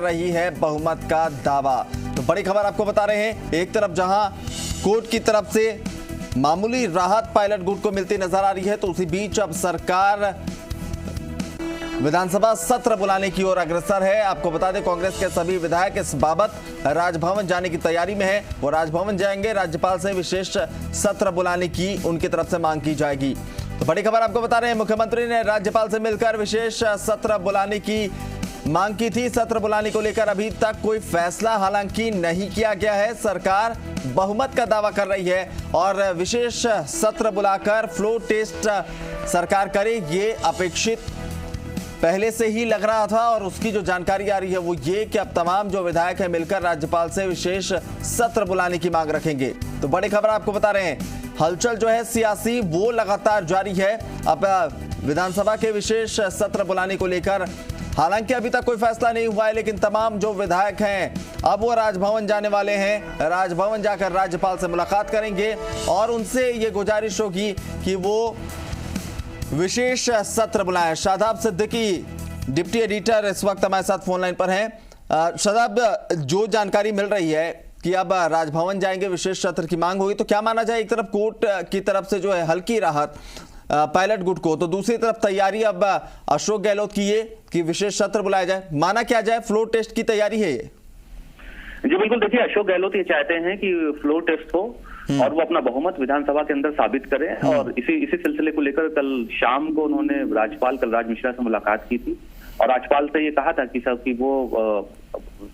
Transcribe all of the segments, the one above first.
रही है बहुमत का दावा। तो बड़ी खबर आपको बता रहे हैं, एक तरफ जहां कोर्ट की तरफ से मामूली राहत पायलट गुट को मिलती नजर आ रही है, तो उसी बीच अब सरकार विधानसभा सत्र बुलाने की ओर अग्रसर है। आपको बता दें, कांग्रेस के सभी विधायक इस बाबत राजभवन जाने की तैयारी में है। वो राजभवन जाएंगे, राज्यपाल से विशेष सत्र बुलाने की उनकी तरफ से मांग की जाएगी। तो बड़ी खबर आपको बता रहे हैं, मुख्यमंत्री ने राज्यपाल से मिलकर विशेष सत्र बुलाने की मांग की थी। सत्र बुलाने को लेकर अभी तक कोई फैसला हालांकि नहीं किया गया है। सरकार बहुमत का दावा कर रही है और विशेष सत्र बुलाकर फ्लोर टेस्ट सरकार करे, ये अपेक्षित पहले से ही लग रहा था। और उसकी जो जानकारी आ रही है वो ये कि अब तमाम जो विधायक हैं मिलकर राज्यपाल से विशेष सत्र बुलाने की मांग रखेंगे। तो बड़ी खबर आपको बता रहे हैं, हलचल जो है सियासी वो लगातार जारी है। अब विधानसभा के विशेष सत्र बुलाने को लेकर हालांकि अभी तक कोई फैसला नहीं हुआ है, लेकिन तमाम जो विधायक हैं अब वो राजभवन जाने वाले हैं। राजभवन जाकर राज्यपाल से मुलाकात करेंगे और उनसे ये गुजारिश होगी कि वो विशेष सत्र बुलाएं। शादाब सिद्दीकी डिप्टी एडिटर इस वक्त हमारे साथ फोन लाइन पर हैं। शादाब, जो जानकारी मिल रही है कि अब राजभवन जाएंगे, विशेष सत्र की मांग होगी, तो क्या माना जाए, एक तरफ कोर्ट की तरफ से जो है हल्की राहत पायलट गुट को, तो दूसरी तरफ तैयारी अब अशोक गहलोत की ये कि विशेष सत्र बुलाया जाए, माना क्या जाए, फ्लोर टेस्ट की तैयारी है ये? जी बिल्कुल, देखिए अशोक गहलोत ये चाहते हैं कि फ्लोर टेस्ट हो और वो अपना बहुमत विधानसभा के अंदर साबित करें। और इसी सिलसिले को लेकर कल शाम को उन्होंने राज्यपाल कलराज मिश्रा से मुलाकात की थी और राज्यपाल से ये कहा था कि वो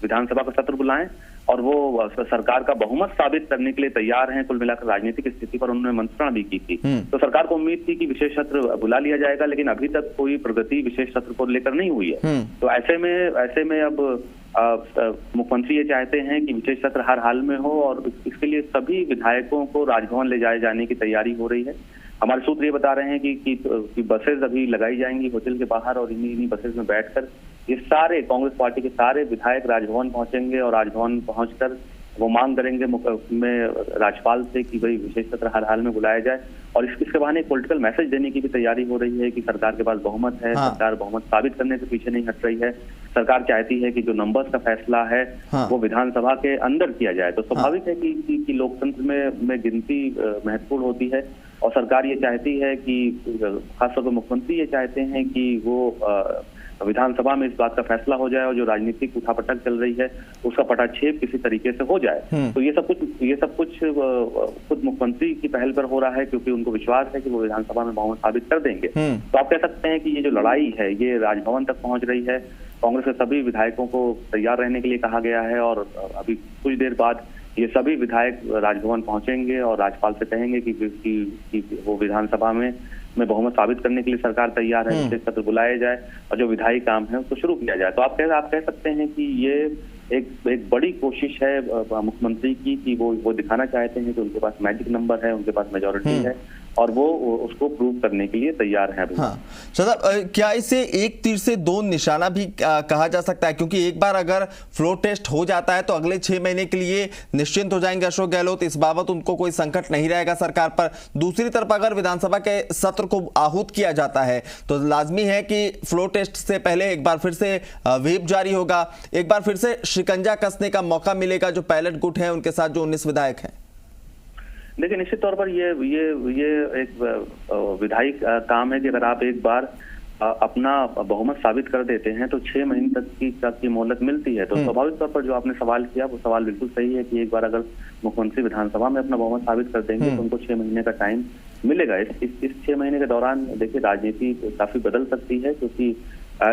विधानसभा का सत्र बुलाएं और वो सरकार का बहुमत साबित करने के लिए तैयार हैं। कुल मिलाकर राजनीतिक स्थिति पर उन्होंने मंत्रणा भी की थी। तो सरकार को उम्मीद थी कि विशेष सत्र बुला लिया जाएगा, लेकिन अभी तक कोई प्रगति विशेष सत्र को लेकर नहीं हुई है। तो ऐसे में अब मुख्यमंत्री ये चाहते हैं कि विशेष सत्र हर हाल में हो और इसके लिए सभी विधायकों को राजभवन ले जाए जाने की तैयारी हो रही है। हमारे सूत्र ये बता रहे हैं कि बसेज अभी लगाई जाएंगी होटल के बाहर और इन्हीं बसेज में बैठकर ये सारे कांग्रेस पार्टी के सारे विधायक राजभवन पहुंचेंगे और राजभवन पहुंचकर वो मांग करेंगे में राज्यपाल से कि भाई विशेष सत्र हर हाल में बुलाया जाए। और इसके बहाने एक पॉलिटिकल मैसेज देने की भी तैयारी हो रही है कि सरकार के पास बहुमत है। सरकार बहुमत साबित करने से पीछे नहीं हट रही है। सरकार चाहती है कि जो नंबर्स का फैसला है वो विधानसभा के अंदर किया जाए। तो स्वाभाविक है कि लोकतंत्र में गिनती महत्वपूर्ण होती है और सरकार ये चाहती है कि खासतौर पर मुख्यमंत्री ये चाहते हैं कि वो विधानसभा में इस बात का फैसला हो जाए और जो राजनीतिक उठापटक चल रही है उसका पटाक्षेप किसी तरीके से हो जाए। तो ये सब कुछ खुद मुख्यमंत्री की पहल पर हो रहा है, क्योंकि उनको विश्वास है कि वो विधानसभा में बहुमत साबित कर देंगे। तो आप कह सकते हैं कि ये जो लड़ाई है ये राजभवन तक पहुंच रही है। कांग्रेस के सभी विधायकों को तैयार रहने के लिए कहा गया है और अभी कुछ देर बाद ये सभी विधायक राजभवन पहुंचेंगे और राज्यपाल से कहेंगे कि वो विधानसभा में बहुमत साबित करने के लिए सरकार तैयार है, विशेष सत्र बुलाया जाए और जो विधायी काम है उसको शुरू किया जाए। तो आप कह सकते हैं कि ये एक बड़ी कोशिश है मुख्यमंत्री की कि वो दिखाना चाहते हैं कि उनके पास मैजिक नंबर है, उनके पास मेजॉरिटी है और वो उसको प्रूव करने के लिए तैयार है। हाँ शादाब, क्या इसे एक तीर से दो निशाना भी कहा जा सकता है? क्योंकि एक बार अगर फ्लोर टेस्ट हो जाता है तो अगले 6 महीने के लिए निश्चिंत हो जाएंगे अशोक गहलोत, इस बाबत उनको कोई संकट नहीं रहेगा सरकार पर। दूसरी तरफ अगर विधानसभा के सत्र को आहूत किया जाता है तो लाजमी है कि फ्लोर टेस्ट से पहले एक बार फिर से व्हिप जारी होगा, एक बार फिर से शिकंजा कसने का मौका मिलेगा जो पायलट गुट है उनके साथ जो 19 विधायक हैं। देखिए निश्चित तौर पर ये एक विधायी काम है कि अगर आप एक बार अपना बहुमत साबित कर देते हैं तो 6 महीने तक की मोहलत मिलती है। तो स्वाभाविक तौर पर जो आपने सवाल किया वो सवाल बिल्कुल सही है कि एक बार अगर मुख्यमंत्री विधानसभा में अपना बहुमत साबित कर देंगे तो उनको 6 महीने का टाइम मिलेगा। इस 6 महीने के दौरान देखिए राजनीति काफी बदल सकती है, क्योंकि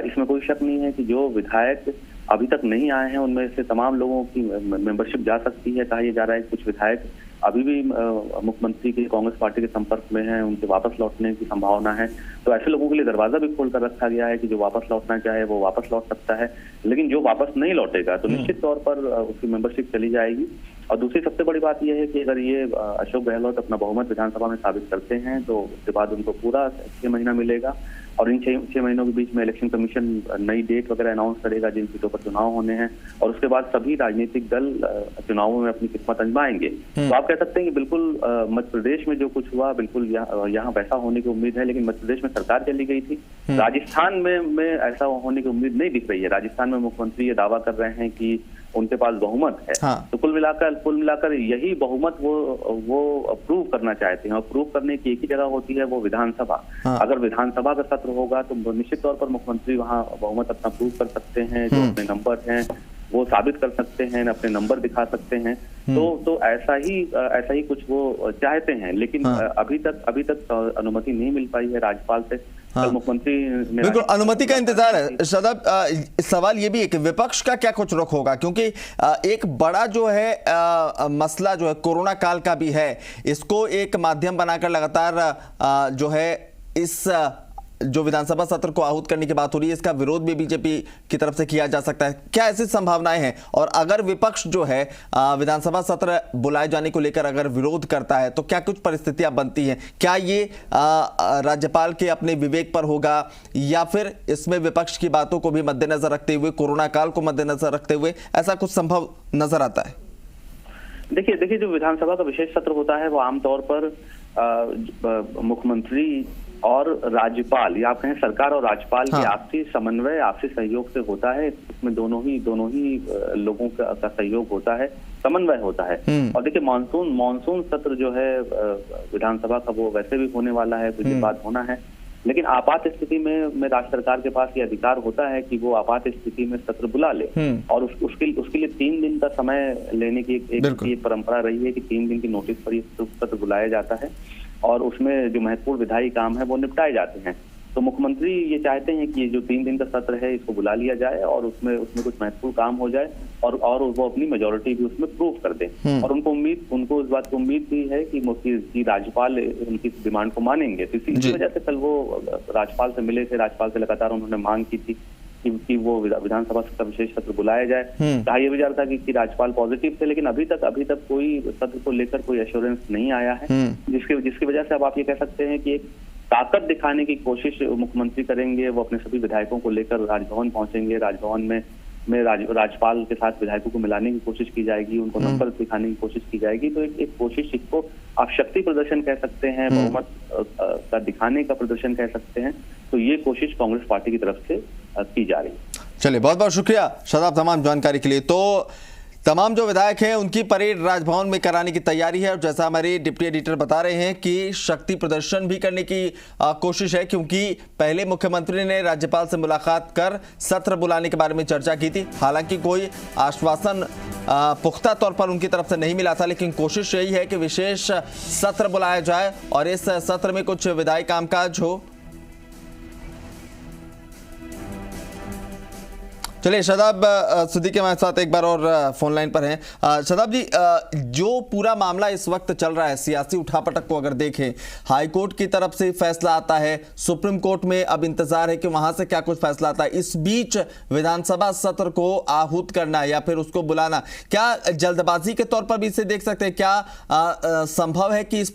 इसमें कोई शक नहीं है कि जो विधायक अभी तक नहीं आए हैं उनमें से तमाम लोगों की मेंबरशिप जा सकती है। कहा यह जा रहा है कुछ विधायक अभी भी मुख्यमंत्री के कांग्रेस पार्टी के संपर्क में हैं, उनके वापस लौटने की संभावना है। तो ऐसे लोगों के लिए दरवाजा भी खोल कर रखा गया है कि जो वापस लौटना चाहे वो वापस लौट सकता है, लेकिन जो वापस नहीं लौटेगा तो निश्चित तौर पर उसकी मेंबरशिप चली जाएगी। और दूसरी सबसे बड़ी बात यह है कि अगर ये अशोक गहलोत अपना बहुमत विधानसभा में साबित करते हैं तो उसके बाद उनको पूरा 6 महीना मिलेगा और इन 6 महीनों के बीच में इलेक्शन कमीशन नई डेट वगैरह अनाउंस करेगा जिन सीटों पर चुनाव होने हैं, और उसके बाद सभी राजनीतिक दल चुनावों में अपनी किस्मत आजमाएंगे। तो आप कह सकते हैं कि बिल्कुल मध्य प्रदेश में जो कुछ हुआ बिल्कुल यहाँ वैसा होने की उम्मीद है, लेकिन मध्य प्रदेश में सरकार चली गई थी। राजस्थान में ऐसा होने की उम्मीद नहीं दिख रही है। राजस्थान में मुख्यमंत्री ये दावा कर रहे हैं कि उनके पास बहुमत है। हाँ। तो कुल मिलाकर यही बहुमत वो प्रूव करना चाहते हैं, और प्रूव करने की एक ही जगह होती है, वो विधानसभा। हाँ। अगर विधानसभा का सत्र होगा तो निश्चित तौर पर मुख्यमंत्री वहां बहुमत अपना प्रूव कर सकते हैं, जो अपने नंबर हैं वो साबित कर सकते हैं, अपने नंबर दिखा सकते हैं। तो ऐसा ही कुछ वो चाहते हैं, लेकिन हाँ। अभी तक अनुमति नहीं मिल पाई है राज्यपाल से। हाँ। कल मुख्यमंत्री ने बिल्कुल अनुमति का इंतजार है। शादाब, सवाल ये भी है कि विपक्ष का क्या कुछ रुख होगा, क्योंकि एक बड़ा जो है मसला जो है कोरोना काल का भी है, इसको एक माध्यम बनाकर लगातार जो है इस जो विधानसभा सत्र को आहूत करने की बात हो रही है, इसका विरोध भी बीजेपी की तरफ से किया जा सकता है। क्या ऐसी संभावनाएं हैं? और अगर विपक्ष जो है विधानसभा सत्र बुलाए जाने को लेकर अगर विरोध करता है तो क्या कुछ परिस्थितियां बनती हैं? क्या ये राज्यपाल के अपने विवेक पर होगा, या फिर इसमें विपक्ष की बातों को भी मद्देनजर रखते हुए, कोरोना काल को मद्देनजर रखते हुए ऐसा कुछ संभव नजर आता है? देखिए जो विधानसभा का विशेष सत्र होता है वो आमतौर पर मुख्यमंत्री और राज्यपाल, या आप कहें सरकार और राज्यपाल के आपसी समन्वय, आपसी सहयोग से होता है। इसमें दोनों ही लोगों का सहयोग होता है, समन्वय होता है। और देखिए मानसून सत्र जो है विधानसभा का वो वैसे भी होने वाला है, कुछ बाद होना है, लेकिन आपात स्थिति में राज्य सरकार के पास ये अधिकार होता है कि वो आपात स्थिति में सत्र बुला ले, और उसके लिए 3 दिन का समय लेने की एक परंपरा रही है कि 3 दिन की नोटिस पर ये सत्र बुलाया जाता है, और उसमें जो महत्वपूर्ण विधायी काम है वो निपटाए जाते हैं। तो मुख्यमंत्री ये चाहते हैं कि ये जो 3 दिन का सत्र है इसको बुला लिया जाए, और उसमें कुछ महत्वपूर्ण काम हो जाए, और वो अपनी मेजोरिटी भी उसमें प्रूव कर दें। और उनको इस बात की उम्मीद भी है कि राज्यपाल उनकी डिमांड को मानेंगे। तो इसी वजह से कल वो राज्यपाल से मिले थे। राज्यपाल से लगातार उन्होंने मांग की थी कि वो विधानसभा का विशेष सत्र बुलाया जाए। कहा यह भी जा रहा था कि राज्यपाल पॉजिटिव थे, लेकिन अभी तक कोई सत्र को लेकर कोई एश्योरेंस नहीं आया है, जिसकी वजह से अब आप ये कह सकते हैं कि एक ताकत दिखाने की कोशिश मुख्यमंत्री करेंगे। वो अपने सभी विधायकों को लेकर राजभवन पहुंचेंगे, राजभवन में राज्यपाल के साथ विधायकों को मिलाने की कोशिश की जाएगी, उनको नंबर दिखाने की कोशिश की जाएगी। तो एक कोशिश, इसको आप शक्ति प्रदर्शन कह सकते हैं, बहुमत का दिखाने का प्रदर्शन कह सकते हैं। तो ये कोशिश कांग्रेस पार्टी की तरफ से की जा रही है। चलिए, बहुत बहुत शुक्रिया शादाब तमाम जानकारी के लिए। तो तमाम जो विधायक हैं उनकी परेड राजभवन में कराने की तैयारी है, और जैसा हमारे डिप्टी एडिटर बता रहे हैं कि शक्ति प्रदर्शन भी करने की कोशिश है, क्योंकि पहले मुख्यमंत्री ने राज्यपाल से मुलाकात कर सत्र बुलाने के बारे में चर्चा की थी। हालांकि कोई आश्वासन पुख्ता तौर पर उनकी तरफ से नहीं मिला था, लेकिन कोशिश यही है कि विशेष सत्र बुलाया जाए और इस सत्र में कुछ विधायी कामकाज हो। चलिए, शादाब सिद्दीकी हमारे साथ एक बार और फोन लाइन पर हैं। शादाब जी, जो पूरा मामला इस वक्त चल रहा है, सियासी उठापटक को अगर देखें, हाई कोर्ट की तरफ से फैसला आता है, सुप्रीम कोर्ट में अब इंतजार है कि वहां से क्या कुछ फैसला आता है। इस बीच विधानसभा सत्र को आहूत करना या फिर उसको बुलाना, क्या जल्दबाजी के तौर पर भी इसे देख सकते हैं? क्या संभव है कि इस